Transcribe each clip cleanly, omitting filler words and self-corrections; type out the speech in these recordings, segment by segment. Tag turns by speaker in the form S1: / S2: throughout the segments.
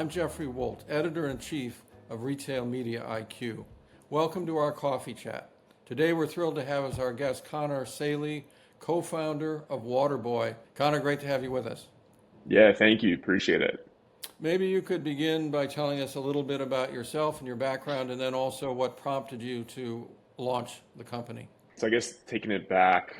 S1: I'm Jeffrey Woldt, Editor-in-Chief of Retail Media IQ. Welcome to our coffee chat. Today we're thrilled to have as our guest Connor Saeli, co-founder of Waterboy. Connor, great to have you with us.
S2: Yeah, thank you. Appreciate it.
S1: Maybe you could begin by telling us a little bit about yourself and your background, and then also what prompted you to launch the company.
S2: So I guess taking it back,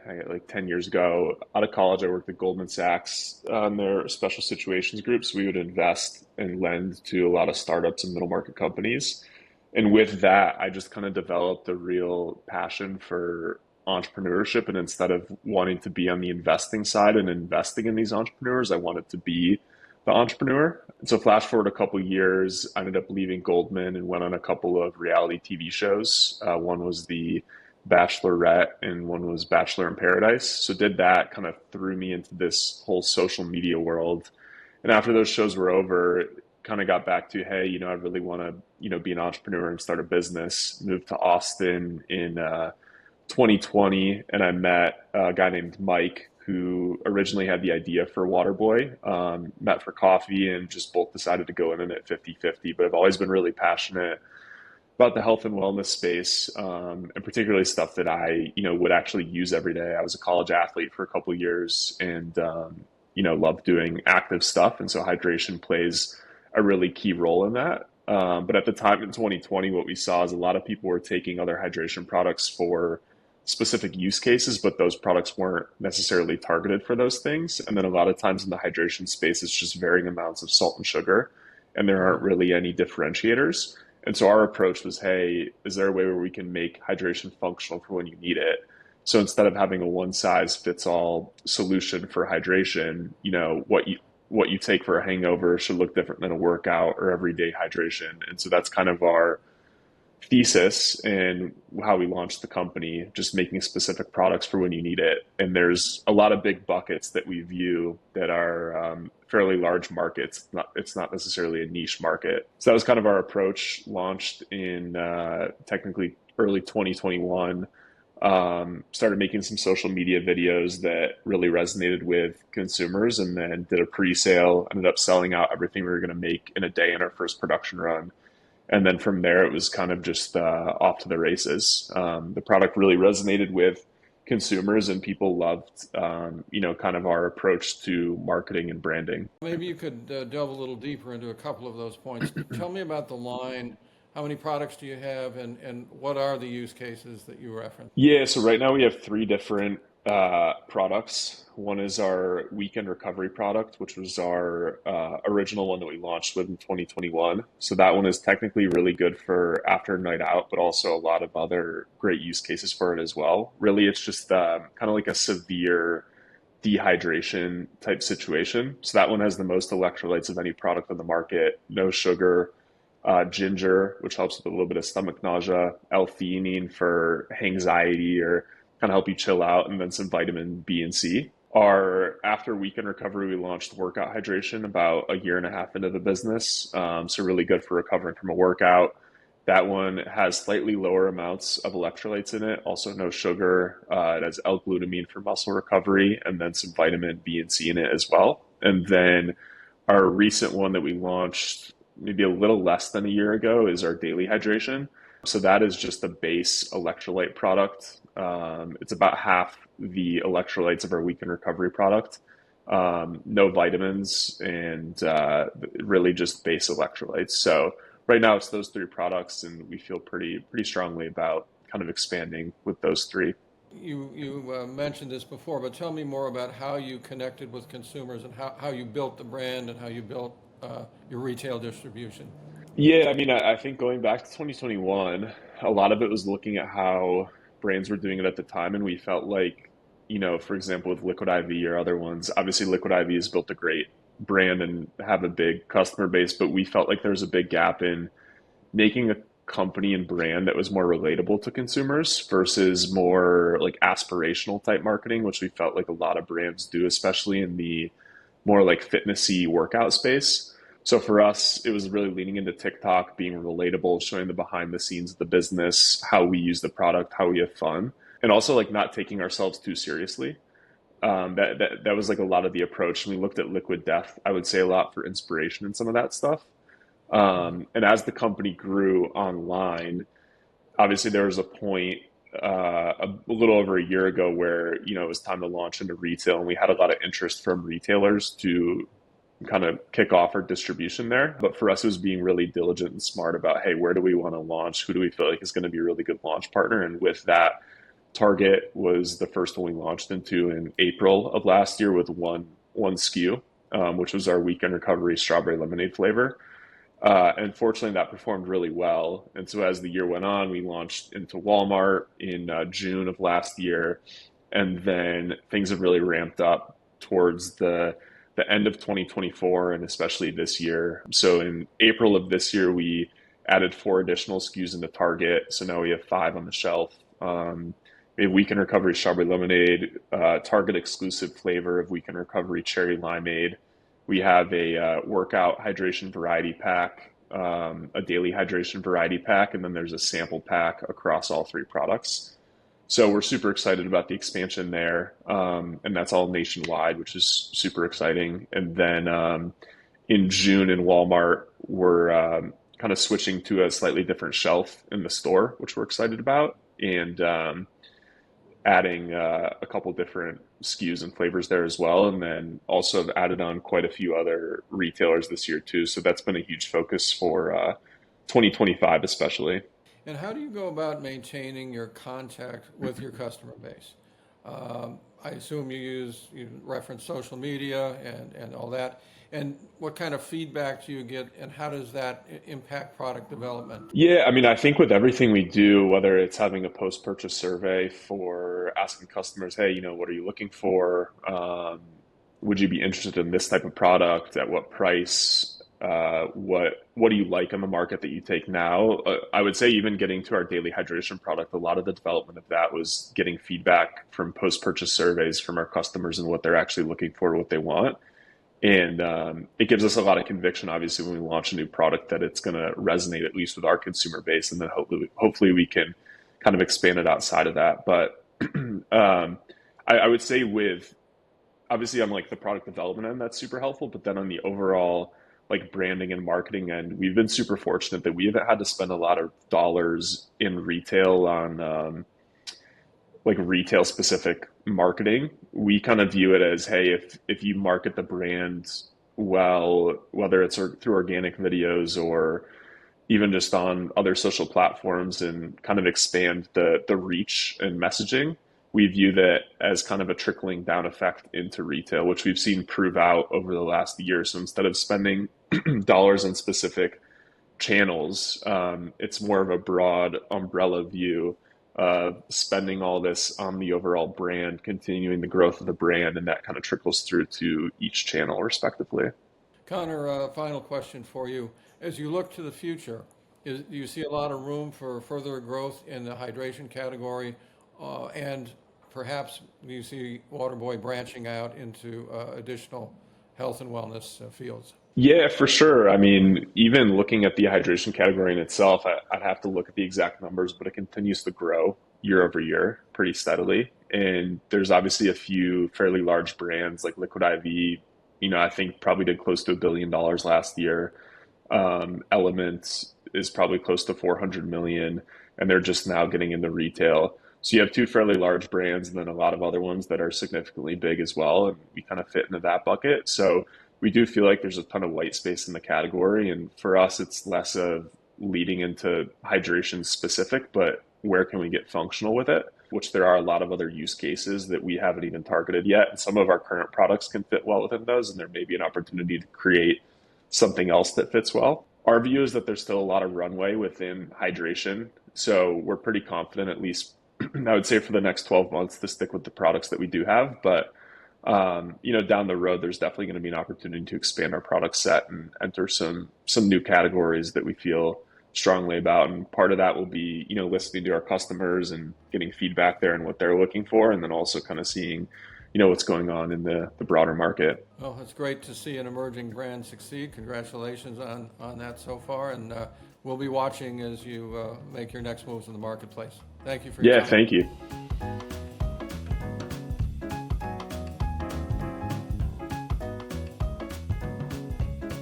S2: I got like 10 years ago, out of college, I worked at Goldman Sachs on their special situations group. So we would invest and lend to a lot of startups and middle market companies. And with that, I just kind of developed a real passion for entrepreneurship. And instead of wanting to be on the investing side and investing in these entrepreneurs, I wanted to be the entrepreneur. And so flash forward a couple years, I ended up leaving Goldman and went on a couple of reality TV shows. One was the Bachelorette and one was Bachelor in Paradise. So did that, kind of threw me into this whole social media world. And after those shows were over, kind of got back to, hey, I really want to, be an entrepreneur and start a business. Moved to Austin in 2020, and I met a guy named Mike who originally had the idea for Waterboy, met for coffee and just both decided to go in it 50-50. But I've always been really passionate about the health and wellness space, and particularly stuff that I, would actually use every day. I was a college athlete for a couple of years and, loved doing active stuff. And so hydration plays a really key role in that. But at the time in 2020, what we saw is a lot of people were taking other hydration products for specific use cases, but those products weren't necessarily targeted for those things. And then a lot of times in the hydration space, it's just varying amounts of salt and sugar, and there aren't really any differentiators. And so our approach was, hey, is there a way where we can make hydration functional for when you need it? So instead of having a one size fits all solution for hydration, what you take for a hangover should look different than a workout or everyday hydration. And so that's kind of our thesis and how we launched the company, just making specific products for when you need it. And there's a lot of big buckets that we view that are fairly large markets. It's not necessarily a niche market. So that was kind of our approach. Launched in technically early 2021. Started making some social media videos that really resonated with consumers, and then did a pre-sale. Ended up selling out everything we were going to make in a day in our first production run. And then from there, it was kind of just off to the races. The product really resonated with consumers, and people loved, kind of our approach to marketing and branding.
S1: Maybe you could delve a little deeper into a couple of those points. Tell me about the line. How many products do you have, and what are the use cases that you referenced?
S2: Yeah, so right now we have three different products. One is our weekend recovery product, which was our original one that we launched with in 2021. So that one is technically really good for after a night out, but also a lot of other great use cases for it as well. Really, it's just kind of like a severe dehydration type situation. So that one has the most electrolytes of any product on the market, no sugar, ginger, which helps with a little bit of stomach nausea, L-theanine for anxiety or kind of help you chill out, and then some vitamin B and C. Our after weekend recovery, we launched workout hydration about a year and a half into the business. So really good for recovering from a workout. That one has slightly lower amounts of electrolytes in it, also no sugar. It has L-glutamine for muscle recovery, and then some vitamin B and C in it as well. And then our recent one that we launched maybe a little less than a year ago is our daily hydration. So that is just a base electrolyte product. It's about half the electrolytes of our weekend recovery product. No vitamins, and really just base electrolytes. So right now it's those three products, and we feel pretty strongly about kind of expanding with those three.
S1: You mentioned this before, but tell me more about how you connected with consumers and how you built the brand and how you built your retail distribution.
S2: Yeah, I mean, I think going back to 2021, a lot of it was looking at how brands were doing it at the time. And we felt like, for example, with Liquid IV or other ones, obviously Liquid IV has built a great brand and have a big customer base, but we felt like there was a big gap in making a company and brand that was more relatable to consumers versus more like aspirational type marketing, which we felt like a lot of brands do, especially in the more like fitnessy workout space. So for us, it was really leaning into TikTok, being relatable, showing the behind the scenes of the business, how we use the product, how we have fun, and also like not taking ourselves too seriously. That was like a lot of the approach. And we looked at Liquid Death, I would say, a lot for inspiration and some of that stuff. And as the company grew online, obviously there was a point a little over a year ago where it was time to launch into retail, and we had a lot of interest from retailers to kind of kick off our distribution there. But for us, it was being really diligent and smart about, hey, where do we want to launch? Who do we feel like is going to be a really good launch partner? And with that, Target was the first one we launched into in April of last year with one SKU, which was our Weekend Recovery strawberry lemonade flavor. And fortunately, that performed really well. And so as the year went on, we launched into Walmart in June of last year. And then things have really ramped up towards the end of 2024 and especially this year. So in April of this year, we added 4 additional SKUs into Target. So now we have 5 on the shelf. We have Weekend Recovery Strawberry Lemonade, Target exclusive flavor of Weekend Recovery Cherry Limeade. We have a workout hydration variety pack, a daily hydration variety pack, and then there's a sample pack across all 3 products. So we're super excited about the expansion there, and that's all nationwide, which is super exciting. And then in June in Walmart, we're kind of switching to a slightly different shelf in the store, which we're excited about, and adding a couple different SKUs and flavors there as well. And then also have added on quite a few other retailers this year too. So that's been a huge focus for 2025 especially.
S1: And how do you go about maintaining your contact with your customer base? I assume you reference social media and all that. And what kind of feedback do you get, and how does that impact product development?
S2: Yeah, I mean, I think with everything we do, whether it's having a post-purchase survey for asking customers, hey, what are you looking for? Would you be interested in this type of product? At what price? What do you like on the market that you take now? I would say even getting to our daily hydration product, a lot of the development of that was getting feedback from post-purchase surveys from our customers and what they're actually looking for, what they want. And it gives us a lot of conviction, obviously, when we launch a new product that it's going to resonate at least with our consumer base, and then hopefully we can kind of expand it outside of that. But I would say with obviously on like the product development end, that's super helpful. But then on the overall like branding and marketing end, we've been super fortunate that we haven't had to spend a lot of dollars in retail on like retail specific marketing. We kind of view it as, hey, if you market the brand well, whether it's through organic videos or even just on other social platforms, and kind of expand the reach and messaging, we view that as kind of a trickling down effect into retail, which we've seen prove out over the last year. So instead of spending dollars on specific channels, it's more of a broad umbrella view of spending all this on the overall brand, continuing the growth of the brand, and that kind of trickles through to each channel respectively.
S1: Connor, final question for you. As you look to the future, do you see a lot of room for further growth in the hydration category? And perhaps do you see Waterboy branching out into additional health and wellness fields?
S2: Yeah, for sure. I mean, even looking at the hydration category in itself, I'd have to look at the exact numbers, but it continues to grow year over year pretty steadily. And there's obviously a few fairly large brands like Liquid IV, I think probably did close to $1 billion last year. Element is probably close to 400 million, and they're just now getting into retail. So you have 2 fairly large brands and then a lot of other ones that are significantly big as well. And we kind of fit into that bucket. So we do feel like there's a ton of white space in the category. And for us, it's less of leading into hydration specific, but where can we get functional with it? Which there are a lot of other use cases that we haven't even targeted yet. And some of our current products can fit well within those. And there may be an opportunity to create something else that fits well. Our view is that there's still a lot of runway within hydration. So we're pretty confident, at least I would say for the next 12 months, to stick with the products that we do have. But down the road, there's definitely going to be an opportunity to expand our product set and enter some new categories that we feel strongly about. And part of that will be, listening to our customers and getting feedback there and what they're looking for, and then also kind of seeing, what's going on in the broader market.
S1: Well, it's great to see an emerging brand succeed. Congratulations on that so far, and we'll be watching as you make your next moves in the marketplace. Thank you for your
S2: Yeah,
S1: time.
S2: thank you.